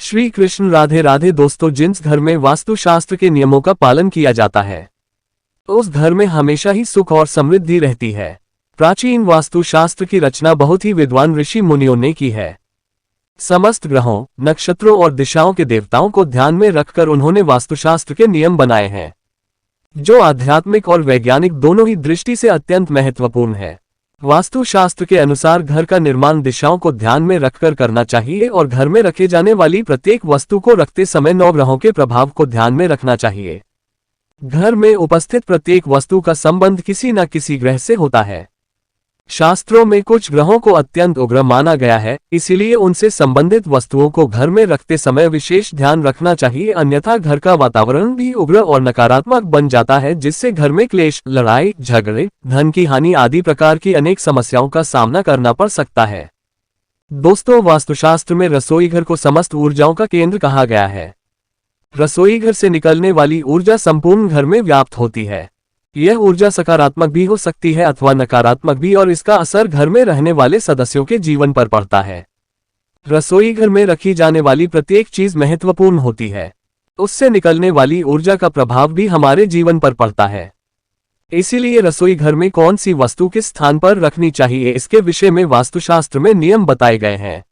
श्री कृष्ण राधे राधे। दोस्तों, जिस घर में वास्तुशास्त्र के नियमों का पालन किया जाता है उस घर में हमेशा ही सुख और समृद्धि रहती है। प्राचीन वास्तुशास्त्र की रचना बहुत ही विद्वान ऋषि मुनियों ने की है। समस्त ग्रहों, नक्षत्रों और दिशाओं के देवताओं को ध्यान में रखकर उन्होंने वास्तुशास्त्र के नियम बनाए हैं, जो आध्यात्मिक और वैज्ञानिक दोनों ही दृष्टि से अत्यंत महत्वपूर्ण है। वास्तुशास्त्र के अनुसार घर का निर्माण दिशाओं को ध्यान में रखकर करना चाहिए और घर में रखे जाने वाली प्रत्येक वस्तु को रखते समय 9 ग्रहों के प्रभाव को ध्यान में रखना चाहिए। घर में उपस्थित प्रत्येक वस्तु का संबंध किसी न किसी ग्रह से होता है। शास्त्रों में कुछ ग्रहों को अत्यंत उग्र माना गया है, इसीलिए उनसे संबंधित वस्तुओं को घर में रखते समय विशेष ध्यान रखना चाहिए, अन्यथा घर का वातावरण भी उग्र और नकारात्मक बन जाता है, जिससे घर में क्लेश, लड़ाई झगड़े, धन की हानि आदि प्रकार की अनेक समस्याओं का सामना करना पड़ सकता है। दोस्तों, वास्तुशास्त्र में रसोई घर को समस्त ऊर्जाओं का केंद्र कहा गया है। रसोई घर से निकलने वाली ऊर्जा संपूर्ण घर में व्याप्त होती है। यह ऊर्जा सकारात्मक भी हो सकती है अथवा नकारात्मक भी, और इसका असर घर में रहने वाले सदस्यों के जीवन पर पड़ता है। रसोई घर में रखी जाने वाली प्रत्येक चीज महत्वपूर्ण होती है। उससे निकलने वाली ऊर्जा का प्रभाव भी हमारे जीवन पर पड़ता है। इसीलिए रसोई घर में कौन सी वस्तु किस स्थान पर रखनी चाहिए, इसके विषय में वास्तुशास्त्र में नियम बताए गए हैं।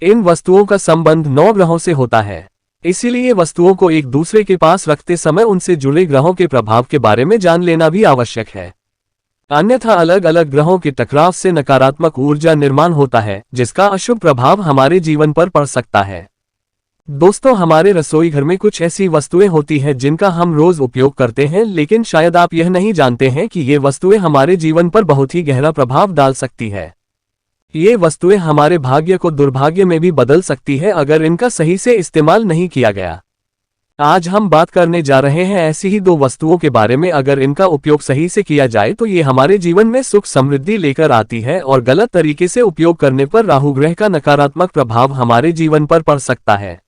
इन वस्तुओं का संबंध 9 ग्रहों से होता है, इसीलिए वस्तुओं को एक दूसरे के पास रखते समय उनसे जुड़े ग्रहों के प्रभाव के बारे में जान लेना भी आवश्यक है। अन्यथा अलग अलग ग्रहों के टकराव से नकारात्मक ऊर्जा निर्माण होता है, जिसका अशुभ प्रभाव हमारे जीवन पर पड़ सकता है। दोस्तों, हमारे रसोई घर में कुछ ऐसी वस्तुएं होती हैं जिनका हम रोज उपयोग करते हैं, लेकिन शायद आप यह नहीं जानते हैं कि ये वस्तुएं हमारे जीवन पर बहुत ही गहरा प्रभाव डाल सकती है। ये वस्तुएं हमारे भाग्य को दुर्भाग्य में भी बदल सकती है अगर इनका सही से इस्तेमाल नहीं किया गया। आज हम बात करने जा रहे हैं ऐसी ही 2 वस्तुओं के बारे में। अगर इनका उपयोग सही से किया जाए तो ये हमारे जीवन में सुख समृद्धि लेकर आती है, और गलत तरीके से उपयोग करने पर राहु ग्रह का नकारात्मक प्रभाव हमारे जीवन पर पड़ सकता है।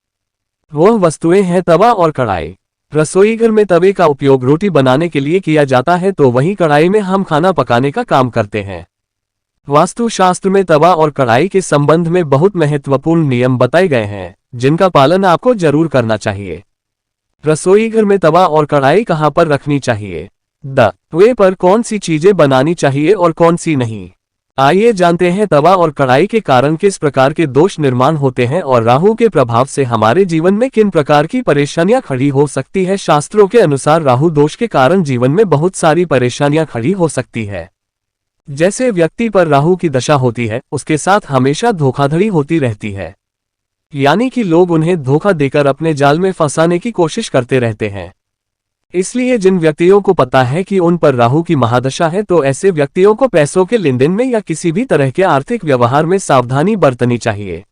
वह वस्तुएं हैं तवा और कढ़ाई। रसोई घर में तवे का उपयोग रोटी बनाने के लिए किया जाता है, तो वहीं कढ़ाई में हम खाना पकाने का काम करते हैं। वास्तुशास्त्र में तवा और कढ़ाई के संबंध में बहुत महत्वपूर्ण नियम बताए गए हैं, जिनका पालन आपको जरूर करना चाहिए। रसोई घर में तवा और कढ़ाई कहां पर रखनी चाहिए, तवे पर कौन सी चीजें बनानी चाहिए और कौन सी नहीं। आइए जानते हैं तवा और कढ़ाई के कारण किस प्रकार के दोष निर्माण होते हैं और राहु के प्रभाव से हमारे जीवन में किन प्रकार की परेशानियां खड़ी हो सकती है। शास्त्रों के अनुसार राहु दोष के कारण जीवन में बहुत सारी परेशानियां खड़ी हो सकती है। जैसे व्यक्ति पर राहु की दशा होती है, उसके साथ हमेशा धोखाधड़ी होती रहती है, यानी कि लोग उन्हें धोखा देकर अपने जाल में फंसाने की कोशिश करते रहते हैं। इसलिए जिन व्यक्तियों को पता है कि उन पर राहु की महादशा है, तो ऐसे व्यक्तियों को पैसों के लेन देन में या किसी भी तरह के आर्थिक व्यवहार में सावधानी बरतनी चाहिए।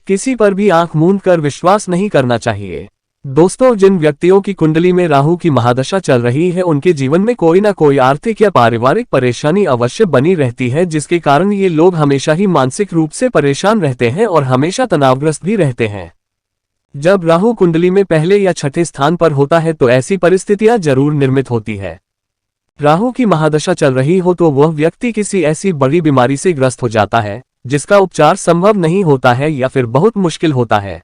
किसी पर भी आंख मूंद कर विश्वास नहीं करना चाहिए। दोस्तों, जिन व्यक्तियों की कुंडली में राहु की महादशा चल रही है, उनके जीवन में कोई ना कोई आर्थिक या पारिवारिक परेशानी अवश्य बनी रहती है, जिसके कारण ये लोग हमेशा ही मानसिक रूप से परेशान रहते हैं और हमेशा तनावग्रस्त भी रहते हैं। जब राहु कुंडली में पहले या छठे स्थान पर होता है तो ऐसी परिस्थितियां जरूर निर्मित होती है। राहु की महादशा चल रही हो तो वह व्यक्ति किसी ऐसी बड़ी बीमारी से ग्रस्त हो जाता है जिसका उपचार संभव नहीं होता है या फिर बहुत मुश्किल होता है।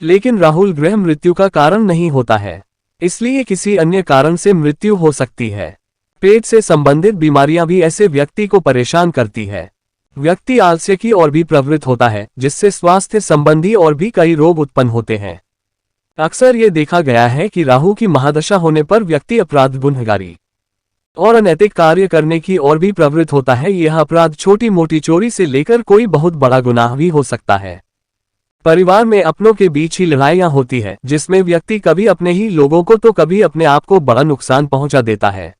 लेकिन राहु ग्रह मृत्यु का कारण नहीं होता है, इसलिए किसी अन्य कारण से मृत्यु हो सकती है। पेट से संबंधित बीमारियां भी ऐसे व्यक्ति को परेशान करती है। व्यक्ति आलस्य की ओर भी प्रवृत्त होता है, जिससे स्वास्थ्य संबंधी और भी कई रोग उत्पन्न होते हैं। अक्सर ये देखा गया है कि राहु की महादशा होने पर व्यक्ति अपराध, गुनहगारी और अनैतिक कार्य करने की ओर भी प्रवृत्त होता है। यह अपराध छोटी मोटी चोरी से लेकर कोई बहुत बड़ा गुनाह भी हो सकता है। परिवार में अपनों के बीच ही लड़ाइयां होती है, जिसमें व्यक्ति कभी अपने ही लोगों को तो कभी अपने आप को बड़ा नुकसान पहुंचा देता है।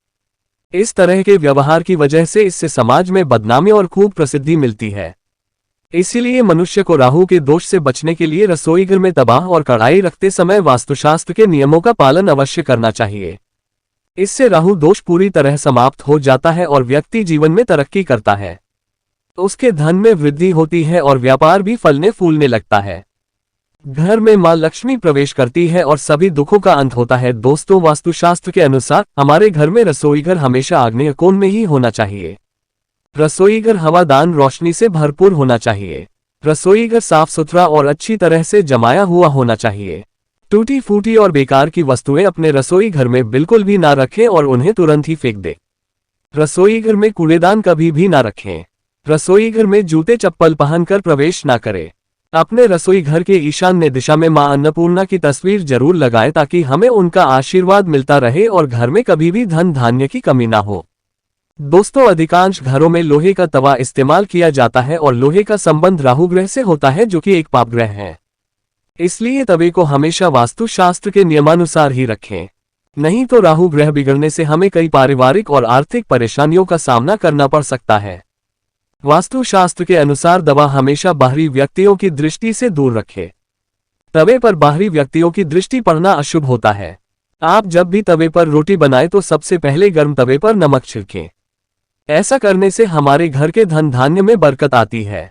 इस तरह के व्यवहार की वजह से इससे समाज में बदनामी और खूब प्रसिद्धि मिलती है। इसीलिए मनुष्य को राहु के दोष से बचने के लिए रसोई घर में तवा और कढ़ाई रखते समय वास्तुशास्त्र के नियमों का पालन अवश्य करना चाहिए। इससे राहु दोष पूरी तरह समाप्त हो जाता है और व्यक्ति जीवन में तरक्की करता है। उसके धन में वृद्धि होती है और व्यापार भी फलने फूलने लगता है। घर में मां लक्ष्मी प्रवेश करती है और सभी दुखों का अंत होता है। दोस्तों, वास्तुशास्त्र के अनुसार हमारे घर में रसोई घर हमेशा आग्नेय कोण में ही होना चाहिए। रसोई घर हवादार रोशनी से भरपूर होना चाहिए। रसोई घर साफ सुथरा और अच्छी तरह से जमाया हुआ होना चाहिए। टूटी फूटी और बेकार की वस्तुएं अपने रसोई घर में बिल्कुल भी ना रखें और उन्हें तुरंत ही फेंक दें। रसोई घर में कूड़ेदान कभी भी ना रखें। रसोई घर में जूते चप्पल पहनकर प्रवेश ना करें। अपने रसोई घर के ईशान्य दिशा में मां अन्नपूर्णा की तस्वीर जरूर लगाएं ताकि हमें उनका आशीर्वाद मिलता रहे और घर में कभी भी धन धान्य की कमी ना हो। दोस्तों, अधिकांश घरों में लोहे का तवा इस्तेमाल किया जाता है और लोहे का संबंध राहु ग्रह से होता है, जो कि एक पाप ग्रह है। इसलिए तवे को हमेशा वास्तुशास्त्र के नियमानुसार ही रखें, नहीं तो राहु ग्रह बिगड़ने से हमें कई पारिवारिक और आर्थिक परेशानियों का सामना करना पड़ सकता है। वास्तुशास्त्र के अनुसार दवा हमेशा बाहरी व्यक्तियों की दृष्टि से दूर रखें। तवे पर बाहरी व्यक्तियों की दृष्टि पड़ना अशुभ होता है। आप जब भी तवे पर रोटी बनाएं तो सबसे पहले गर्म तवे पर नमक छिड़कें। ऐसा करने से हमारे घर के धन धान्य में बरकत आती है।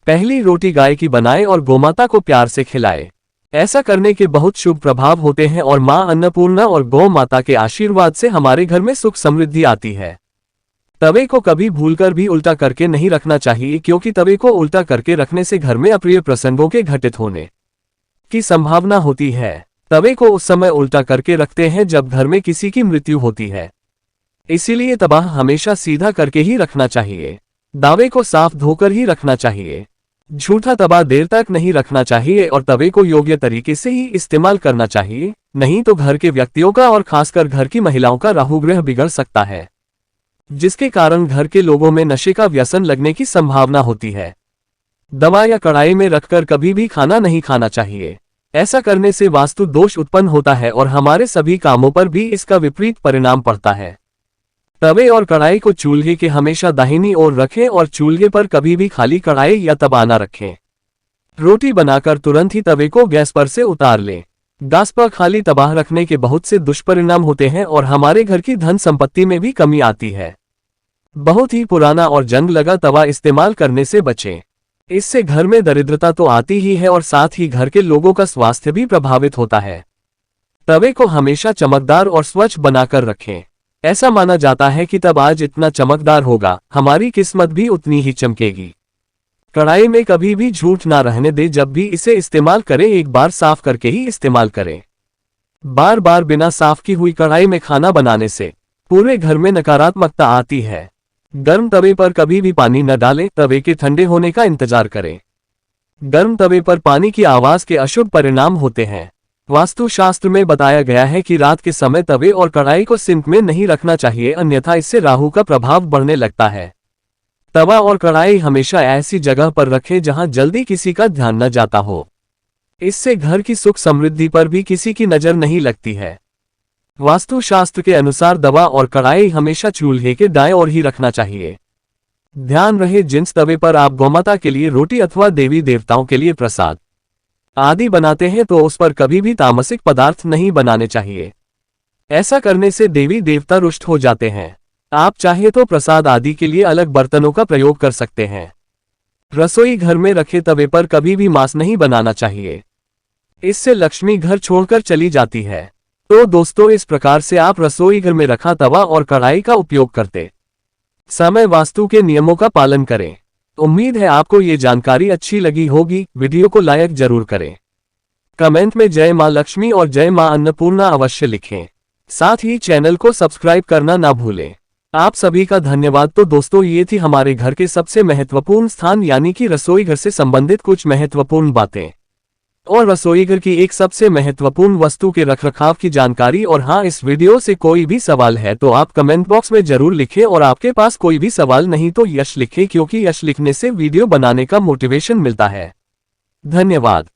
पहली रोटी गाय की बनाएं और गोमाता को प्यार से खिलाएं। ऐसा करने के बहुत शुभ प्रभाव होते हैं और मां अन्नपूर्णा और गौ माता के आशीर्वाद से हमारे घर में सुख समृद्धि आती है। तवे को कभी भूलकर भी उल्टा करके नहीं रखना चाहिए, क्योंकि तवे को उल्टा करके रखने से घर में अप्रिय प्रसंगों के घटित होने की संभावना होती है। तवे को उस समय उल्टा करके रखते हैं जब घर में किसी की मृत्यु होती है, इसीलिए तवा हमेशा सीधा करके ही रखना चाहिए। दावे को साफ धोकर ही रखना चाहिए। झूठा तवा देर तक नहीं रखना चाहिए और तवे को योग्य तरीके से ही इस्तेमाल करना चाहिए, नहीं तो घर के व्यक्तियों का और खासकर घर की महिलाओं का राहु ग्रह बिगड़ सकता है, जिसके कारण घर के लोगों में नशे का व्यसन लगने की संभावना होती है। दवा या कढ़ाई में रखकर कभी भी खाना नहीं खाना चाहिए। ऐसा करने से वास्तु दोष उत्पन्न होता है और हमारे सभी कामों पर भी इसका विपरीत परिणाम पड़ता है। तवे और कढ़ाई को चूल्हे के हमेशा दाहिनी ओर रखें और चूल्हे पर कभी भी खाली कढ़ाई या तवा न रखें। रोटी बनाकर तुरंत ही तवे को गैस पर से उतार लें। गैस पर खाली तवा रखने के बहुत से दुष्परिणाम होते हैं और हमारे घर की धन संपत्ति में भी कमी आती है। बहुत ही पुराना और जंग लगा तवा इस्तेमाल करने से बचें। इससे घर में दरिद्रता तो आती ही है और साथ ही घर के लोगों का स्वास्थ्य भी प्रभावित होता है। तवे को हमेशा चमकदार और स्वच्छ बनाकर रखें। ऐसा माना जाता है कि तब आज इतना चमकदार होगा, हमारी किस्मत भी उतनी ही चमकेगी। कढ़ाई में कभी भी झूठ ना रहने दे। जब भी इसे इस्तेमाल करें एक बार साफ करके ही इस्तेमाल करें। बार बार बिना साफ की हुई कढ़ाई में खाना बनाने से पूरे घर में नकारात्मकता आती है। गर्म तवे पर कभी भी पानी न डालें। तवे के ठंडे होने का इंतजार करें। गर्म तवे पर पानी की आवाज के अशुभ परिणाम होते हैं। वास्तुशास्त्र में बताया गया है कि रात के समय तवे और कढ़ाई को सिंक में नहीं रखना चाहिए, अन्यथा इससे राहु का प्रभाव बढ़ने लगता है। तवा और कढ़ाई हमेशा ऐसी जगह पर रखें जहां जल्दी किसी का ध्यान न जाता हो। इससे घर की सुख समृद्धि पर भी किसी की नजर नहीं लगती है। वास्तुशास्त्र के अनुसार दवा और कढ़ाई हमेशा चूल्हे के दाएं ओर ही रखना चाहिए। ध्यान रहे, जिस तवे पर आप गौमाता के लिए रोटी अथवा देवी देवताओं के लिए प्रसाद आदि बनाते हैं तो उस पर कभी भी तामसिक पदार्थ नहीं बनाने चाहिए। ऐसा करने से देवी देवता रुष्ट हो जाते हैं। आप चाहे तो प्रसाद आदि के लिए अलग बर्तनों का प्रयोग कर सकते हैं। रसोई घर में रखे तवे पर कभी भी मांस नहीं बनाना चाहिए, इससे लक्ष्मी घर छोड़कर चली जाती है। तो दोस्तों, इस प्रकार से आप रसोई घर में रखा तवा और कढ़ाई का उपयोग करते समय वास्तु के नियमों का पालन करें। उम्मीद है आपको ये जानकारी अच्छी लगी होगी। वीडियो को लाइक जरूर करें। कमेंट में जय मां लक्ष्मी और जय मां अन्नपूर्णा अवश्य लिखें। साथ ही चैनल को सब्सक्राइब करना ना भूलें। आप सभी का धन्यवाद। तो दोस्तों, ये थी हमारे घर के सबसे महत्वपूर्ण स्थान यानी कि रसोई घर से संबंधित कुछ महत्वपूर्ण बातें और रसोई घर की एक सबसे महत्वपूर्ण वस्तु के रखरखाव की जानकारी। और हाँ, इस वीडियो से कोई भी सवाल है तो आप कमेंट बॉक्स में जरूर लिखें और आपके पास कोई भी सवाल नहीं तो यश लिखें, क्योंकि यश लिखने से वीडियो बनाने का मोटिवेशन मिलता है। धन्यवाद।